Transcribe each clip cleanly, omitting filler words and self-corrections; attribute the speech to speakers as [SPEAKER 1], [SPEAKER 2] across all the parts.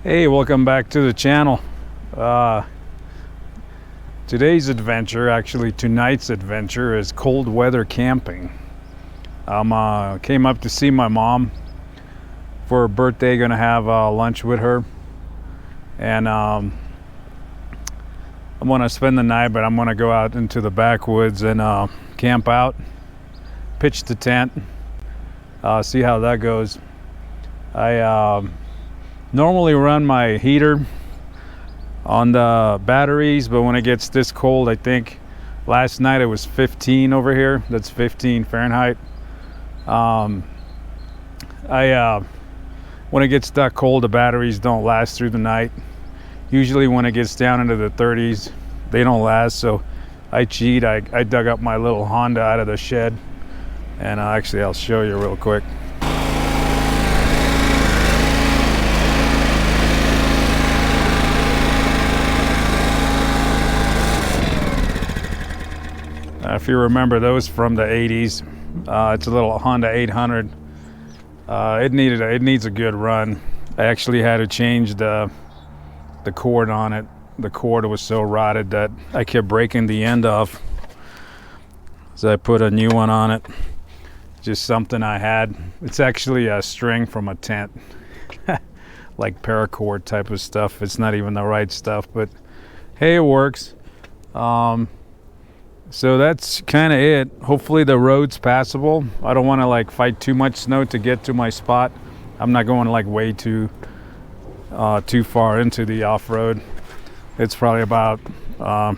[SPEAKER 1] Hey, welcome back to the channel. Today's adventure, actually tonight's adventure, is cold weather camping. Came up to see my mom for her birthday. Gonna have lunch with her, and I'm gonna spend the night, but I'm gonna go out into the backwoods and camp out, pitch the tent, see how that goes. I normally run my heater on the batteries, but when it gets this cold, I think last night it was 15 over here. That's 15 Fahrenheit. When it gets that cold, the batteries don't last through the night. Usually when it gets down into the 30s, they don't last. So I cheat. I dug up my little Honda out of the shed, and actually I'll show you real quick. If you remember those from the 80s, it's a little Honda 800. It needs a good run. I actually had to change the cord on it. The cord was so rotted that I kept breaking the end off. So I put a new one on it. Just something I had. It's actually a string from a tent, like paracord type of stuff. It's not even the right stuff, but hey, it works. So that's kind of it. Hopefully the road's passable. I don't want to like fight too much snow to get to my spot. I'm not going like way too far into the off-road. It's probably about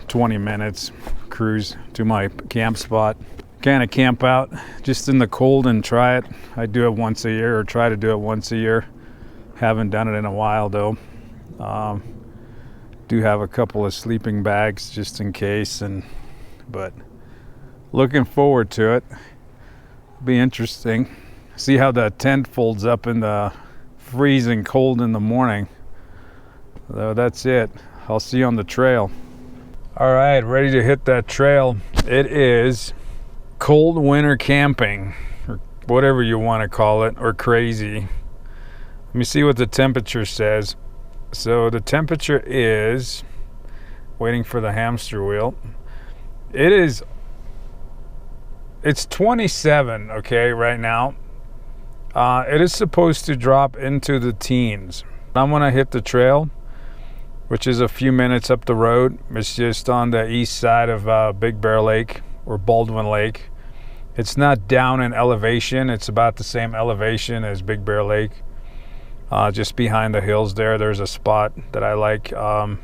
[SPEAKER 1] 20 minutes cruise to my camp spot. Kind of camp out just in the cold and try it. I do it once a year, or try to do it once a year. Haven't done it in a while though. Do have a couple of sleeping bags just in case, but looking forward to it. Be interesting. See how the tent folds up in the freezing cold in the morning. So that's it. I'll see you on the trail. All right, ready to hit that trail. It is cold winter camping, or whatever you want to call it, or crazy. Let me see what the temperature says. So the temperature is, waiting for the hamster wheel, it's 27, okay, right now. It is supposed to drop into the teens. I'm gonna hit the trail, which is a few minutes up the road. It's just on the east side of Big Bear Lake, or Baldwin Lake. It's not down in elevation. It's about the same elevation as Big Bear Lake. Just behind the hills there's a spot that I like. So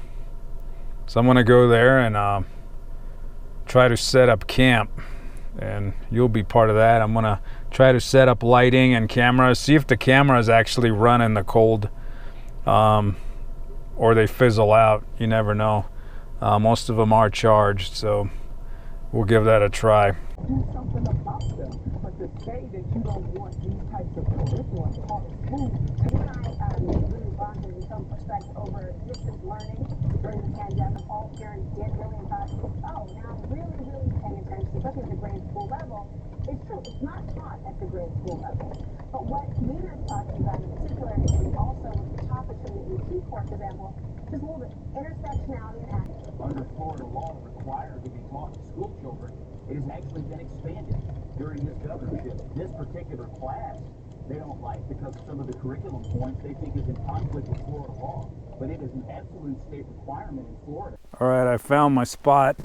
[SPEAKER 1] I'm gonna go there and try to set up camp, and you'll be part of that. I'm gonna try to set up lighting and cameras, see if the cameras actually run in the cold, or they fizzle out. You never know. Most of them are charged, so we'll give that a try.
[SPEAKER 2] Do something about them, but to say that you don't want these types of curriculum taught in school. You and I really bonded in some respects over distance learning during the pandemic. All parents did really, and thought, oh, now I'm really paying attention, especially at the grade school level. It's true, it's not taught at the grade school level. But what Nina is talking about in particular, and also with the topics from the ET course example, is a little bit intersectionality and action.
[SPEAKER 3] Under Florida law required to be taught to school children, it has actually been expanded during this governorship. This particular class they don't like because some of the curriculum points they think is in conflict with Florida law, but it is an absolute state requirement in Florida.
[SPEAKER 1] All right, I found my spot.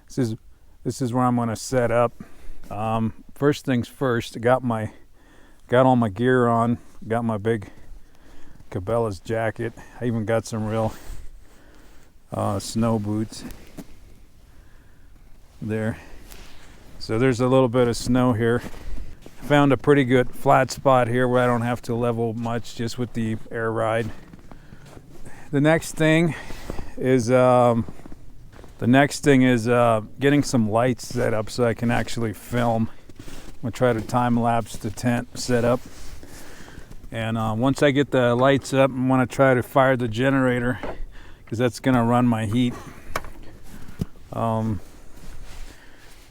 [SPEAKER 1] This is where I'm going to set up. First things first, I got all my gear on. Got my big Cabela's jacket. I even got some real snow boots there. So there's a little bit of snow here. Found a pretty good flat spot here where I don't have to level much, just with the air ride. The next thing is getting some lights set up so I can actually film. I'm gonna try to time lapse the tent setup, and once I get the lights up, I'm gonna try to fire the generator because that's gonna run my heat.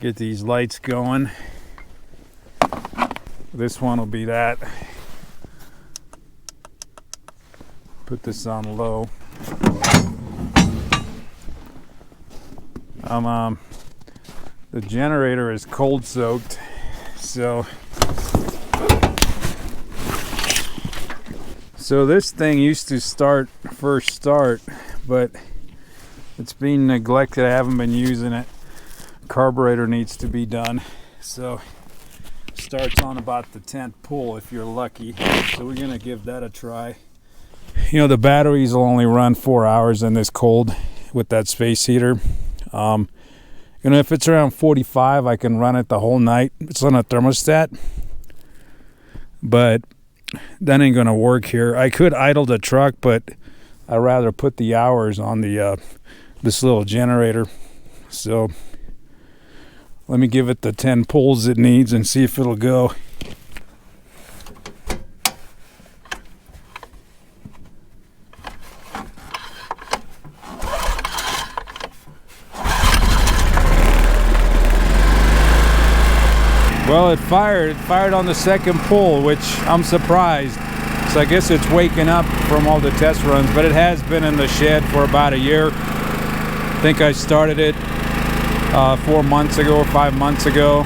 [SPEAKER 1] Get these lights going. This one will be that. Put this on low. The generator is cold soaked, so this thing used to first start, but it's being neglected. I haven't been using it. Carburetor needs to be done, so starts on about the 10th pull if you're lucky. So we're gonna give that a try. You know, the batteries will only run 4 hours in this cold with that space heater. You know, if it's around 45, I can run it the whole night. It's on a thermostat, but that ain't gonna work here. I could idle the truck, but I'd rather put the hours on the this little generator. So let me give it the 10 pulls it needs and see if it'll go. Well, it fired on the second pull, which I'm surprised. So I guess it's waking up from all the test runs, but it has been in the shed for about a year. I think I started it 4 months ago or 5 months ago.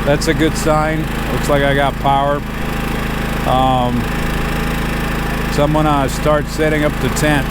[SPEAKER 1] That's a good sign. Looks like I got power. So I'm gonna start setting up the tent.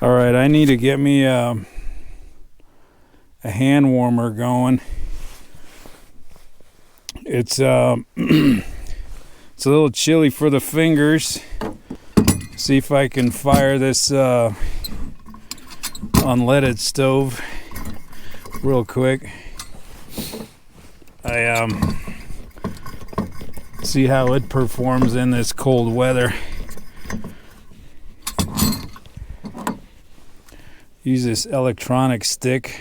[SPEAKER 1] All right, I need to get me a hand warmer going. It's it's a little chilly for the fingers. See if I can fire this unleaded stove real quick. I see how it performs in this cold weather. Use this electronic stick,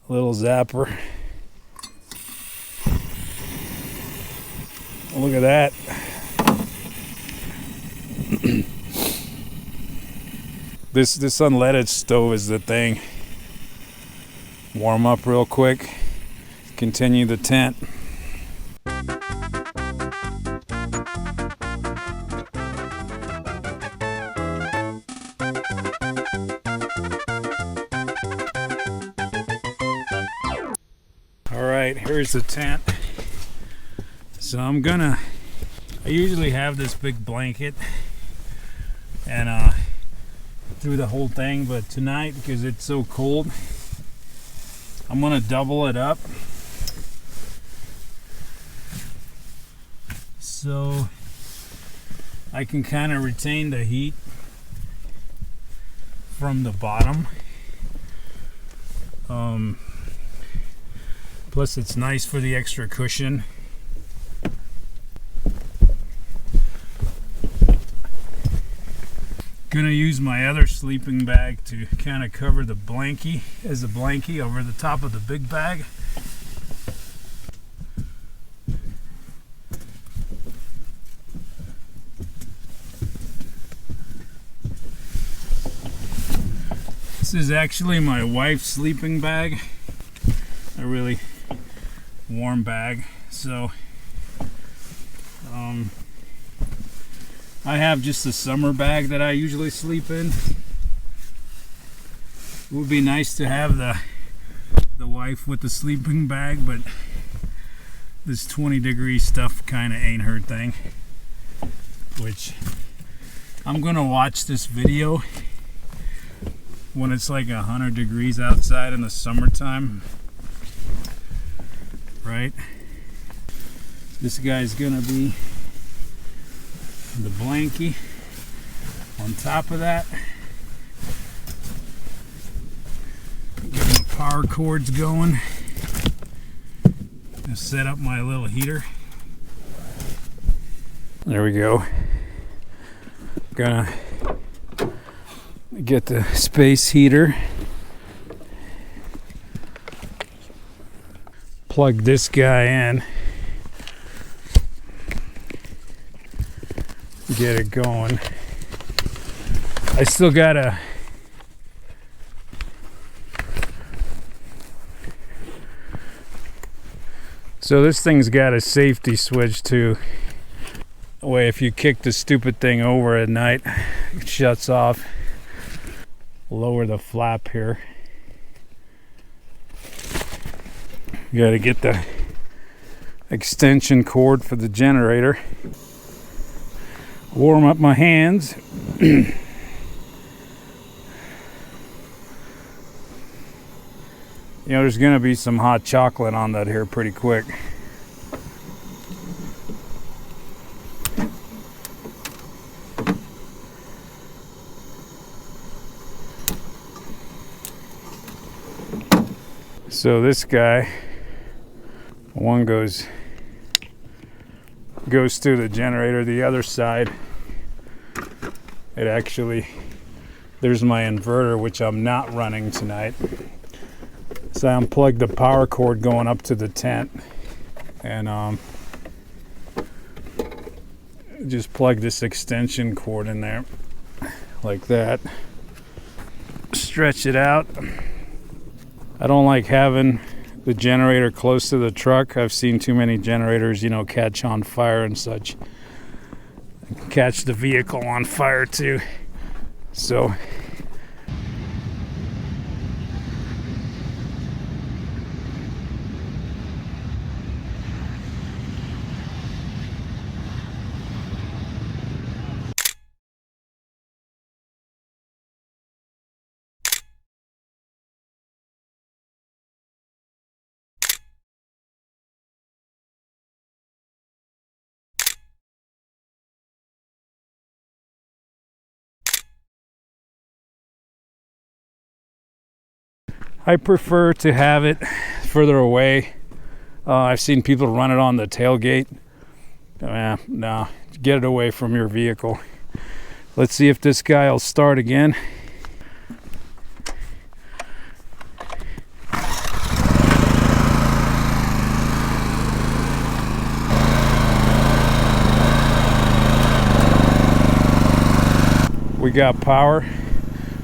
[SPEAKER 1] a little zapper. Look at that. This unleaded stove is the thing. Warm up real quick, continue the tent. Alright, here's the tent. So I usually have this big blanket and through the whole thing, but tonight, because it's so cold, I'm gonna double it up so I can kind of retain the heat from the bottom. Plus it's nice for the extra cushion. Gonna use my other sleeping bag to kind of cover the blankie as a blankie over the top of the big bag. This is actually my wife's sleeping bag. A really warm bag. So I have just a summer bag that I usually sleep in. It would be nice to have the wife with the sleeping bag, but this 20-degree stuff kind of ain't her thing. Which I'm gonna watch this video when it's like 100 degrees outside in the summertime, right? This guy's gonna be the blankie on top of that. Getting the power cords going. Gonna set up my little heater. There we go. Gonna get the space heater. Plug this guy in. Get it going. I still gotta so this thing's got a safety switch too. That way if you kick the stupid thing over at night, it shuts off. Lower the flap here. You gotta get the extension cord for the generator. Warm up my hands. You know, there's gonna be some hot chocolate on that here pretty quick. So this guy, one goes to the generator, the other side, it actually, there's my inverter, which I'm not running tonight. So I unplugged the power cord going up to the tent, and just plug this extension cord in there like that. Stretch it out. I don't like having the generator close to the truck. I've seen too many generators, you know, catch on fire and such. Catch the vehicle on fire too. So I prefer to have it further away. I've seen people run it on the tailgate. No, get it away from your vehicle. Let's see if this guy will start again. We got power.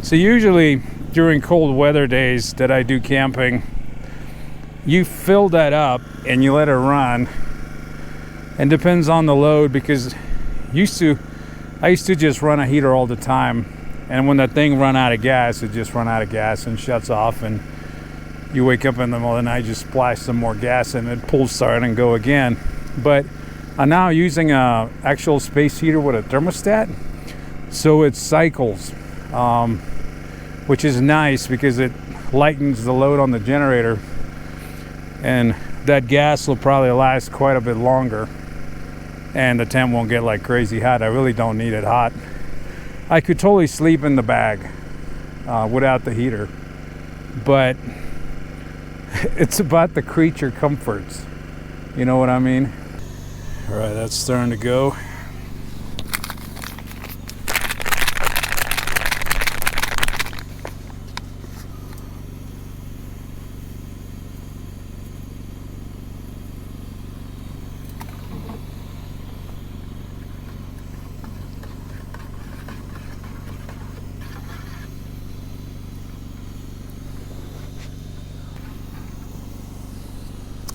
[SPEAKER 1] So usually during cold weather days that I do camping, you fill that up and you let it run, and depends on the load, because I used to just run a heater all the time, and when that thing run out of gas, it just run out of gas and shuts off, and you wake up in the middle of the night, just splash some more gas and it pulls start and go again. But I'm now using a actual space heater with a thermostat, so it cycles, which is nice because it lightens the load on the generator, and that gas will probably last quite a bit longer, and the tent won't get like crazy hot. I really don't need it hot. I could totally sleep in the bag without the heater, but it's about the creature comforts, you know what I mean? All right, that's starting to go.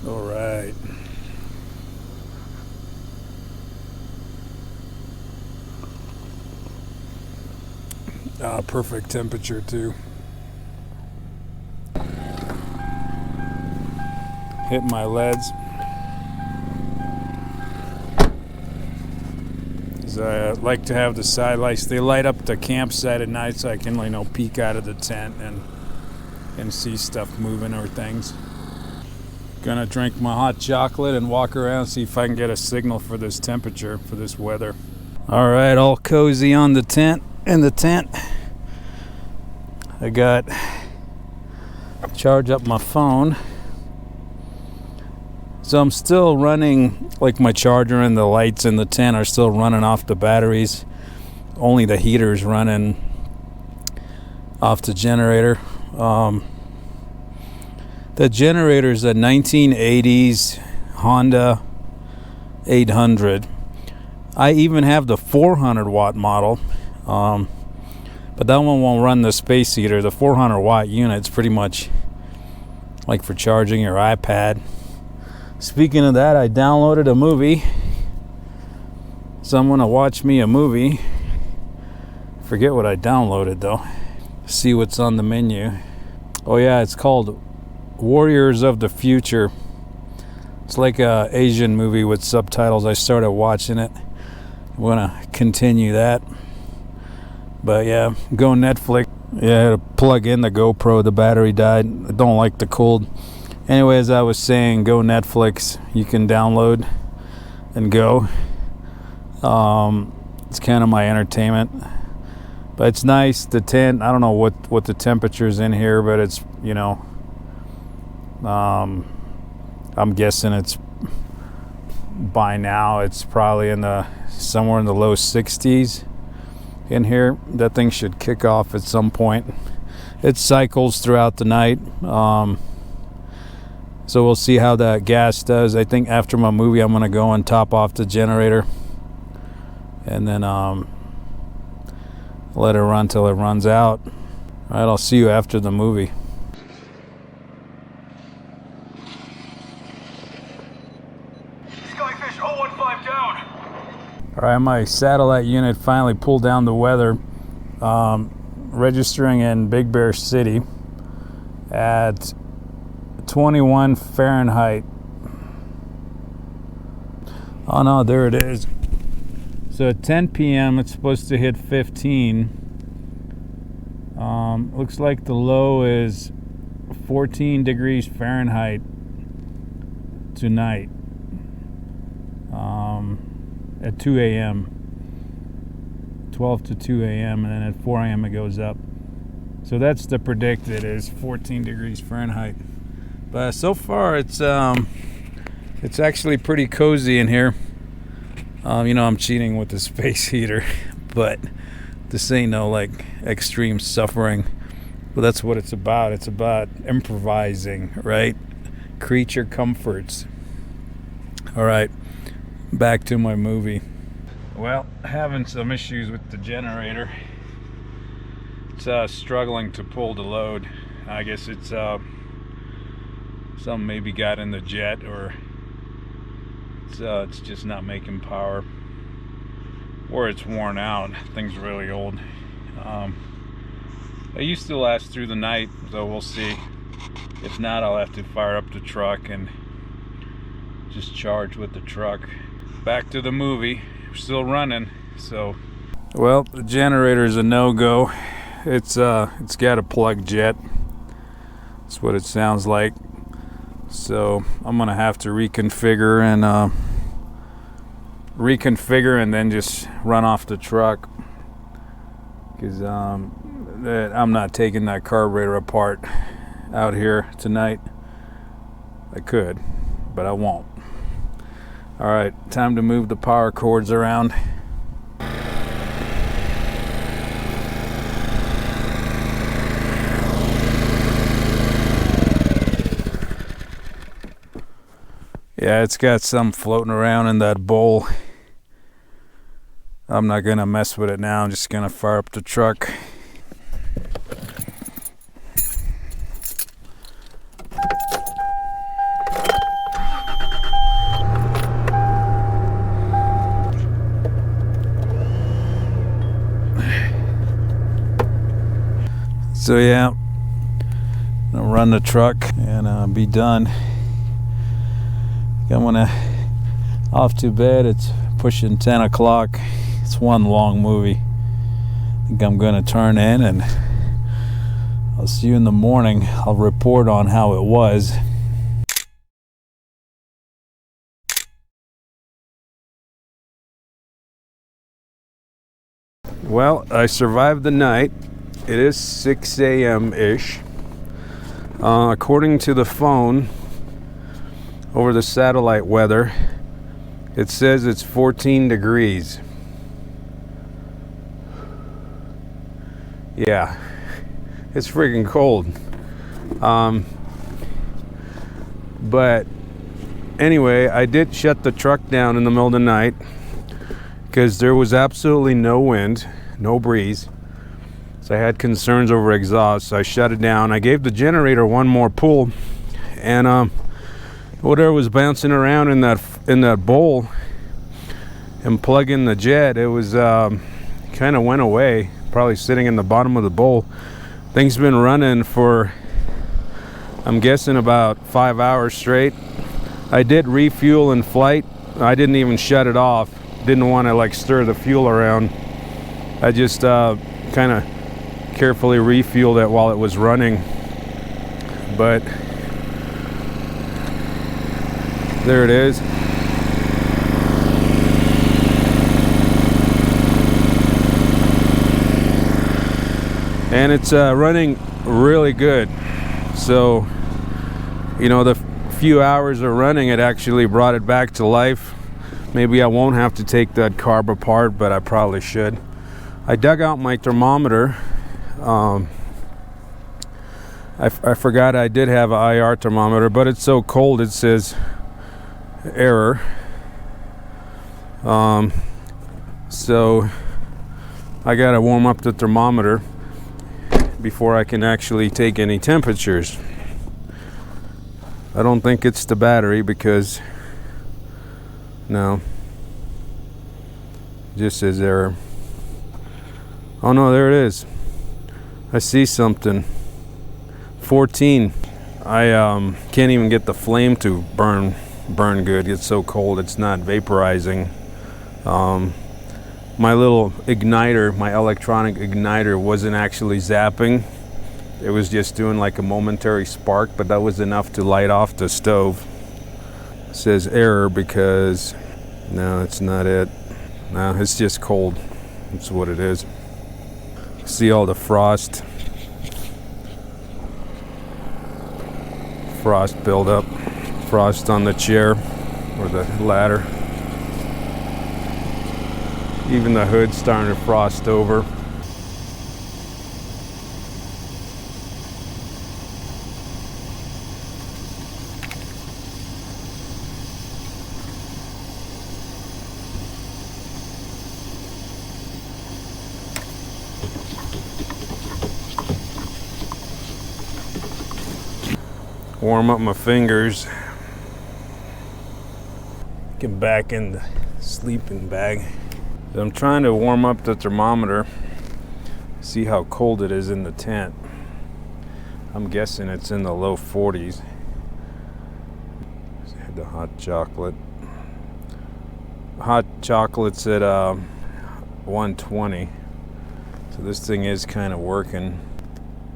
[SPEAKER 1] All right. Perfect temperature too. Hit my leads. I like to have the side lights. They light up the campsite at night, so I can, you know, peek out of the tent and see stuff moving or things. Gonna drink my hot chocolate and walk around, see if I can get a signal for this temperature, for this weather. All right, all cozy on the tent. In the tent, I got charge up my phone. So I'm still running, like my charger and the lights in the tent are still running off the batteries. Only the heater's running off the generator. The generator's a 1980s Honda 800. I even have the 400 watt model, but that one won't run the space heater. The 400 watt unit's pretty much like for charging your iPad. Speaking of that, I downloaded a movie. So I'm gonna watch me a movie. Forget what I downloaded though. See what's on the menu. Oh yeah, it's called Warriors of the Future. It's like a Asian movie with subtitles. I started watching it. I'm gonna continue that. But yeah, go Netflix. Yeah, I had to plug in the GoPro. The battery died. I don't like the cold. Anyway, as I was saying, go Netflix. You can download and go. It's kind of my entertainment. But it's nice. The tent, I don't know what the temperature's in here, but it's, you know, I'm guessing it's by now it's probably somewhere in the low 60s in here. That thing should kick off at some point. It cycles throughout the night. So we'll see how that gas does. I think after my movie I'm gonna go and top off the generator and then let it run till it runs out. All right, I'll see you after the movie.
[SPEAKER 4] Skyfish 015 down.
[SPEAKER 1] All right, my satellite unit finally pulled down the weather, registering in Big Bear City at 21 Fahrenheit. Oh no, there it is. So at 10 p.m. it's supposed to hit 15. Looks like the low is 14 degrees Fahrenheit tonight at 2 a.m. 12 to 2 a.m. and then at 4 a.m. it goes up. So that's the predicted is 14 degrees Fahrenheit. But so far it's actually pretty cozy in here. You know, I'm cheating with the space heater, but this ain't no like extreme suffering. But that's what it's about. It's about improvising, right? Creature comforts. All right, back to my movie. Well, having some issues with the generator. It's struggling to pull the load. I guess it's something maybe got in the jet, or it's just not making power, or it's worn out. Thing's really old. It used to last through the night, so we'll see. If not, I'll have to fire up the truck and just charge with the truck. Back to the movie. We're still running, so. Well, the generator's a no-go. It's got a plug jet. That's what it sounds like. So I'm gonna have to reconfigure and then just run off the truck, because I'm not taking that carburetor apart out here tonight. I could, but I won't. All right, time to move the power cords around. Yeah, it's got some floating around in that bowl. I'm not gonna mess with it now. I'm just gonna fire up the truck. So yeah, I'm gonna run the truck and be done. I'm gonna off to bed. It's pushing 10 o'clock. It's one long movie. I think I'm gonna turn in, and I'll see you in the morning. I'll report on how it was. Well, I survived the night. It is 6 a.m.-ish. According to the phone, over the satellite weather, it says it's 14 degrees. Yeah, it's freaking cold. But anyway, I did shut the truck down in the middle of the night because there was absolutely no wind, no breeze. So I had concerns over exhaust, so I shut it down. I gave the generator one more pull, and whatever was bouncing around in that bowl and plugging the jet, it was kind of went away, probably sitting in the bottom of the bowl. Thing's been running for, I'm guessing, about 5 hours straight. I did refuel in flight. I didn't even shut it off. Didn't want to like stir the fuel around. I just kind of carefully refueled it while it was running. But there it is. And it's running really good. So, you know, the few hours of running, it actually brought it back to life. Maybe I won't have to take that carb apart, but I probably should. I dug out my thermometer. I forgot I did have an IR thermometer, but it's so cold it says error. So I gotta warm up the thermometer before I can actually take any temperatures. I don't think it's the battery because no, it just says error. Oh no, there it is. I see something. 14. I can't even get the flame to burn good. It's so cold. It's not vaporizing. My little igniter, my electronic igniter, wasn't actually zapping. It was just doing like a momentary spark, but that was enough to light off the stove. It says error because no, it's not it. No, it's just cold. That's what it is. See all the frost buildup, frost on the chair or the ladder. Even the hood's starting to frost over. Warm up my fingers. Get back in the sleeping bag. So I'm trying to warm up the thermometer, see how cold it is in the tent. I'm guessing it's in the low 40s. The hot chocolate. Hot chocolate's at 120. So this thing is kind of working.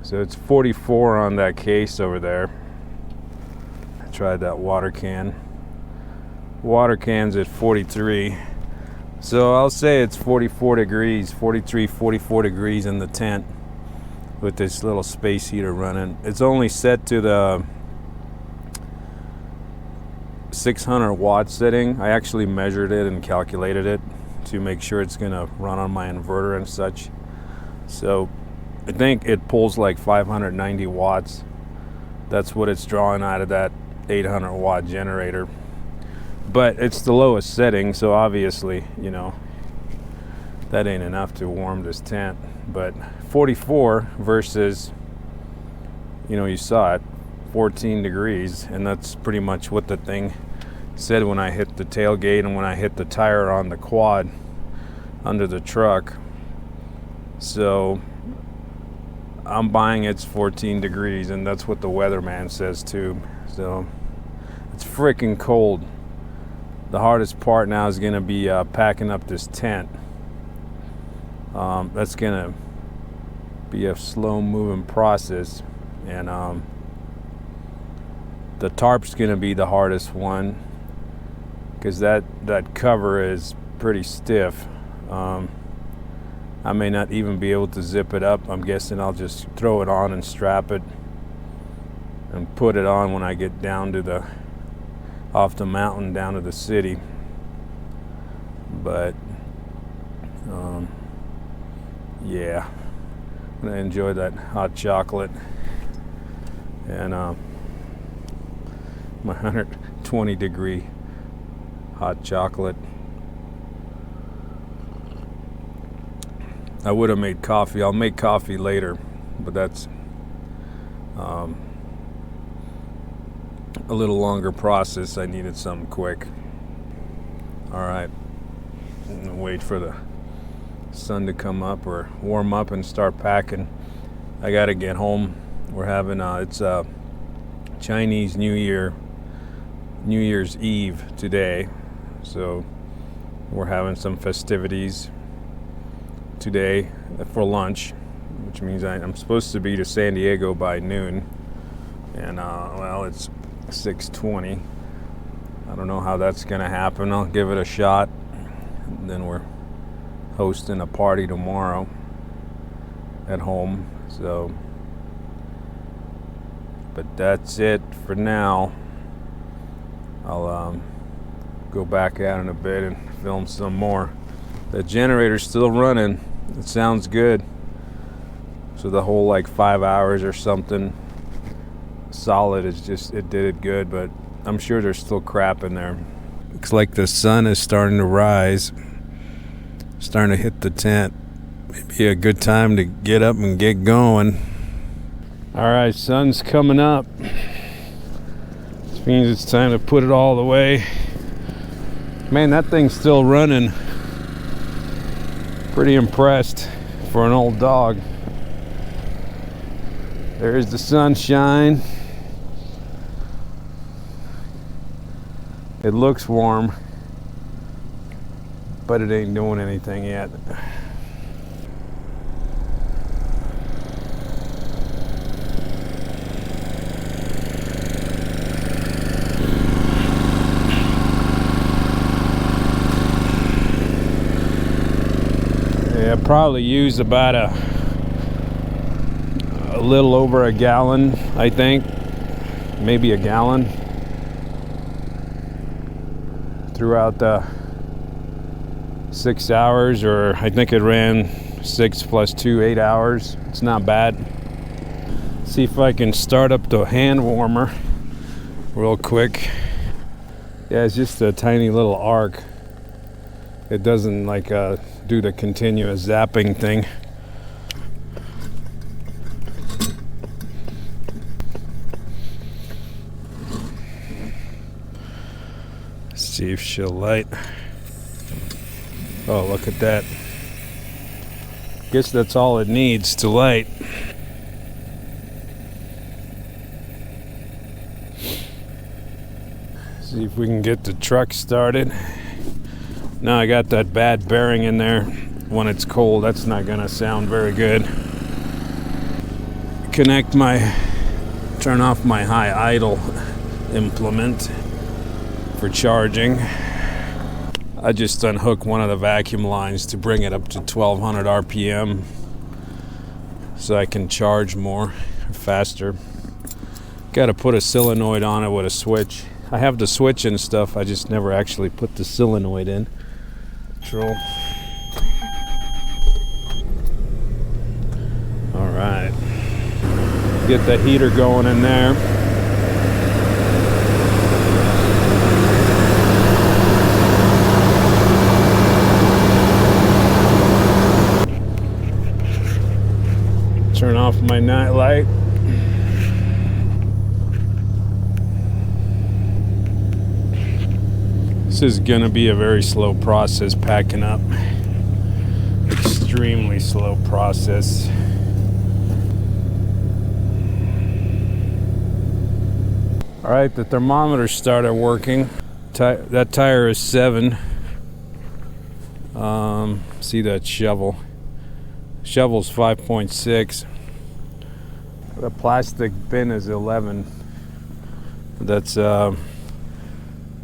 [SPEAKER 1] So it's 44 on that case over there. I tried that water can. Water can's at 43. So I'll say it's 44 degrees, 43, 44 degrees in the tent with this little space heater running. It's only set to the 600 watt setting. I actually measured it and calculated it to make sure it's gonna run on my inverter and such. So I think it pulls like 590 watts. That's what it's drawing out of that 800 watt generator. But it's the lowest setting, so obviously, you know, that ain't enough to warm this tent. But 44 versus, you know, you saw it, 14 degrees, and that's pretty much what the thing said when I hit the tailgate and when I hit the tire on the quad under the truck. So I'm buying it's 14 degrees, and that's what the weatherman says too. So it's freaking cold. The hardest part now is going to be packing up this tent. That's going to be a slow moving process, and the tarp's going to be the hardest one because that cover is pretty stiff. I may not even be able to zip it up. I'm guessing I'll just throw it on and strap it and put it on when I get down to off the mountain down to the city. But yeah, I'm gonna enjoy that hot chocolate and my 120 degree hot chocolate. I would have made coffee. I'll make coffee later, but that's a little longer process. I needed something quick. All right, wait for the sun to come up or warm up and start packing. I gotta get home. We're having it's Chinese New Year's Eve today, so we're having some festivities today for lunch, which means I'm supposed to be to San Diego by noon, and well, it's 6:20. I don't know how that's gonna happen. I'll give it a shot. And then we're hosting a party tomorrow at home, so but that's it for now. I'll go back out in a bit and film some more. The generator's still running. It sounds good. So the whole like 5 hours or something solid is just, it did it good, but I'm sure there's still crap in there. Looks like the sun is starting to rise, starting to hit the tent. Maybe a good time to get up and get going. All right, sun's coming up. This means it's time to put it all away. Man, that thing's still running. Pretty impressed for an old dog. There's the sunshine. It looks warm, but it ain't doing anything yet. Yeah, I probably used about a little over a gallon, I think, maybe a gallon throughout the 6 hours, or I think it ran 6 plus 2, 8 hours. It's not bad. See if I can start up the hand warmer real quick. Yeah, it's just a tiny little arc. It doesn't like do the continuous zapping thing. See if she'll light. Oh, look at that. Guess that's all it needs to light. See if we can get the truck started. Now I got that bad bearing in there. When it's cold, that's not gonna sound very good. Turn off my high idle implement for charging. I just unhooked one of the vacuum lines to bring it up to 1200 RPM so I can charge more faster. Got to put a solenoid on it with a switch. I have the switch and stuff, I just never actually put the solenoid in. Control. All right. Get the heater going in there. Turn off my night light. This is gonna be a very slow process packing up. Extremely slow process. All right, the thermometer started working. That tire is 7. See that shovel. Shovel's 5.6. The plastic bin is 11. That's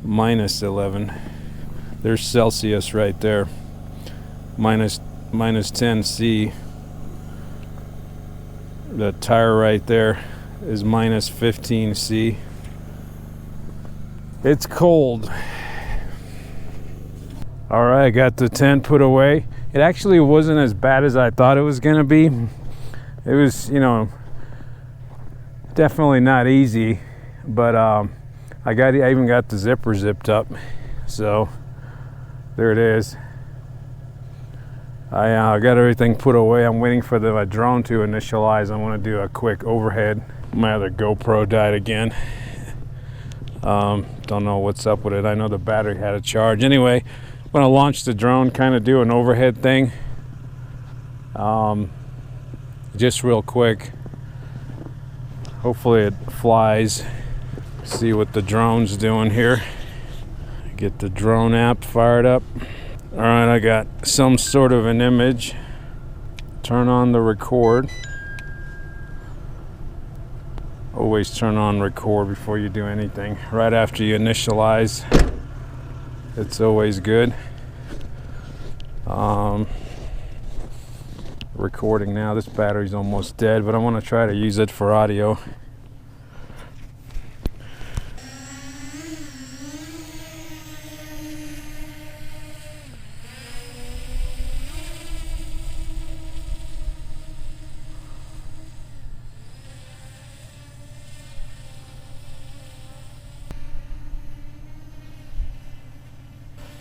[SPEAKER 1] minus 11. There's Celsius right there. Minus minus 10 C. The tire right there is minus 15 C. It's cold. All right, I got the tent put away. It actually wasn't as bad as I thought it was gonna be. It was, you know, definitely not easy, but I even got the zipper zipped up. So there it is. I got everything put away. I'm waiting for the drone to initialize. I want to do a quick overhead. My other GoPro died again. Don't know what's up with it. I know the battery had a charge. Anyway, I'm going to launch the drone, kind of do an overhead thing. Just real quick. Hopefully it flies. See what the drone's doing here. Get the drone app fired up. All right, I got some sort of an image. Turn on the record. Always turn on record before you do anything. Right after you initialize, it's always good. Recording now. This battery's almost dead, but I want to try to use it for audio.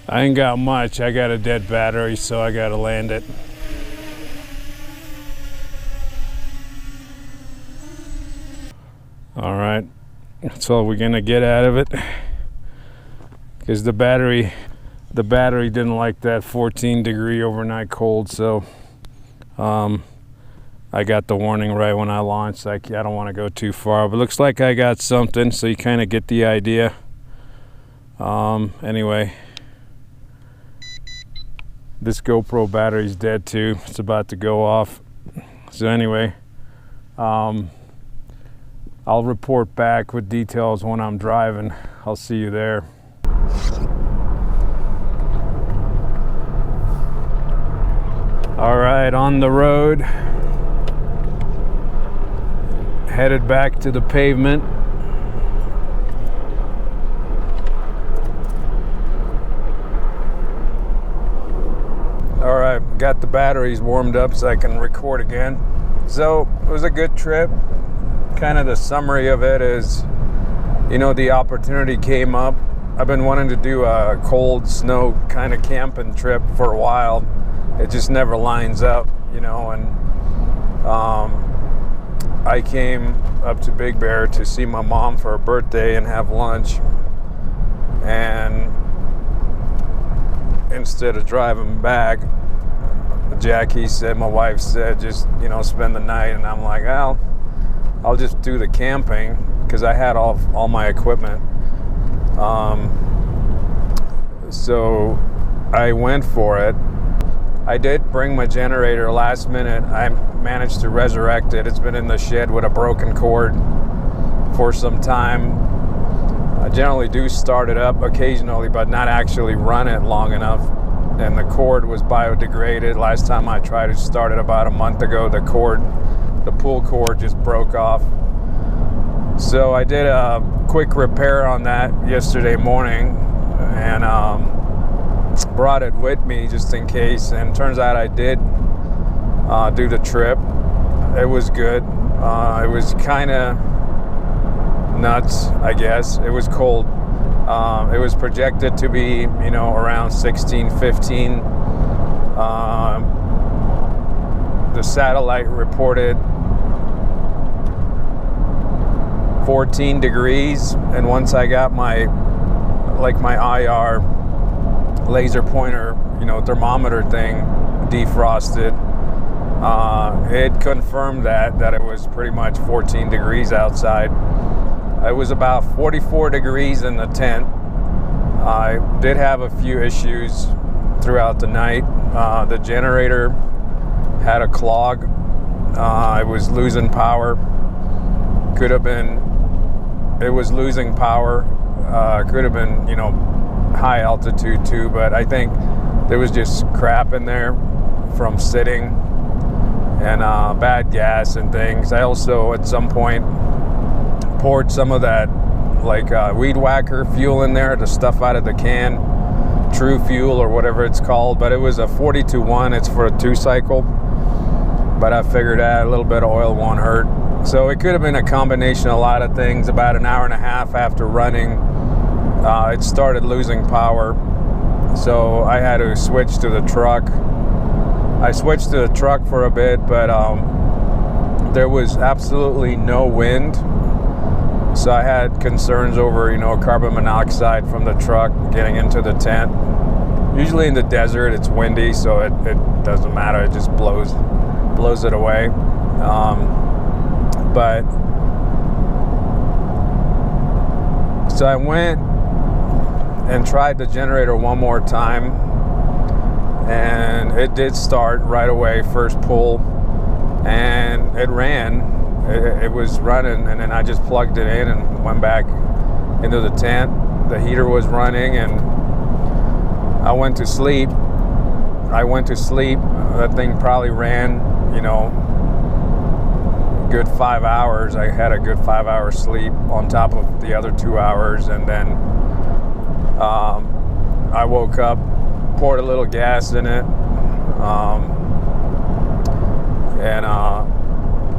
[SPEAKER 1] I ain't got much. I got a dead battery, so I gotta land it. All right, that's all we're gonna get out of it, because the battery didn't like that 14-degree overnight cold. So I got the warning right when I launched. I don't want to go too far, but looks like I got something, so you kind of get the idea. Anyway, this GoPro battery's dead too. It's about to go off. So anyway, I'll report back with details when I'm driving. I'll see you there. All right, on the road. Headed back to the pavement. All right, got the batteries warmed up so I can record again. So it was a good trip. Kind of the summary of it is, you know, the opportunity came up. I've been wanting to do a cold snow kind of camping trip for a while. It just never lines up, you know, and I came up to Big Bear to see my mom for her birthday and have lunch. And instead of driving back, Jackie said, my wife said, just, you know, spend the night. And I'm like, well, I'll just do the camping, because I had all my equipment. So I went for it. I did bring my generator last minute. I managed to resurrect it. It's been in the shed with a broken cord for some time. I generally do start it up occasionally, but not actually run it long enough. And the cord was biodegraded. Last time I tried to start it about a month ago, the pull cord just broke off. So I did a quick repair on that yesterday morning and brought it with me just in case. And turns out I did do the trip. It was good. It was kind of nuts, I guess. It was cold. It was projected to be, you know, around 16, 15. The satellite reported 14 degrees, and once I got my IR laser pointer, you know, thermometer thing defrosted, it confirmed that it was pretty much 14 degrees outside. It was about 44 degrees in the tent. I did have a few issues throughout the night. The generator had a clog. It was losing power. It was losing power. Could have been, you know, high altitude too, but I think there was just crap in there from sitting and bad gas and things. I also at some point poured some of that like weed whacker fuel in there, the stuff out of the can, True Fuel or whatever it's called, but it was a 40-1. It's for a 2-cycle, but I figured a little bit of oil won't hurt. So it could have been a combination of a lot of things. About an hour and a half after running, it started losing power, so I had to switch to the truck. I switched to the truck for a bit, but there was absolutely no wind, so I had concerns over, carbon monoxide from the truck getting into the tent. Usually in the desert it's windy, so it doesn't matter, it just blows it away. But so I went and tried the generator one more time, and it did start right away, first pull, and it ran. It was running, and then I just plugged it in and went back into the tent. The heater was running, and I went to sleep. That thing probably ran, good 5 hours. I had a good 5 hour sleep on top of the other 2 hours, and then I woke up, poured a little gas in it, and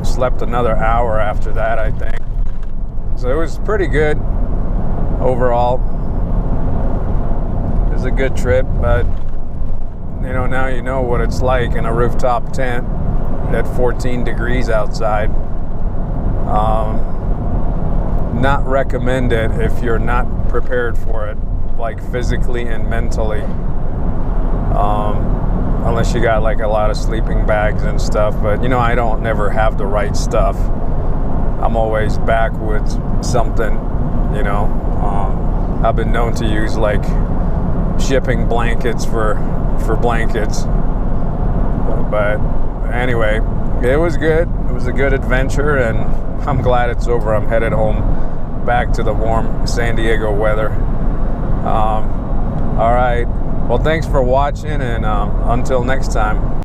[SPEAKER 1] slept another hour after that, I think. So it was pretty good overall. It was a good trip, but now you know what it's like in a rooftop tent at 14 degrees outside. Not recommended if you're not prepared for it, like physically and mentally, unless you got like a lot of sleeping bags and stuff. But I don't never have the right stuff. I'm always back with something. I've been known to use like shipping blankets for blankets, but anyway, it was good. It was a good adventure, and I'm glad it's over. I'm headed home back to the warm San Diego weather. All right. Well, thanks for watching, and until next time.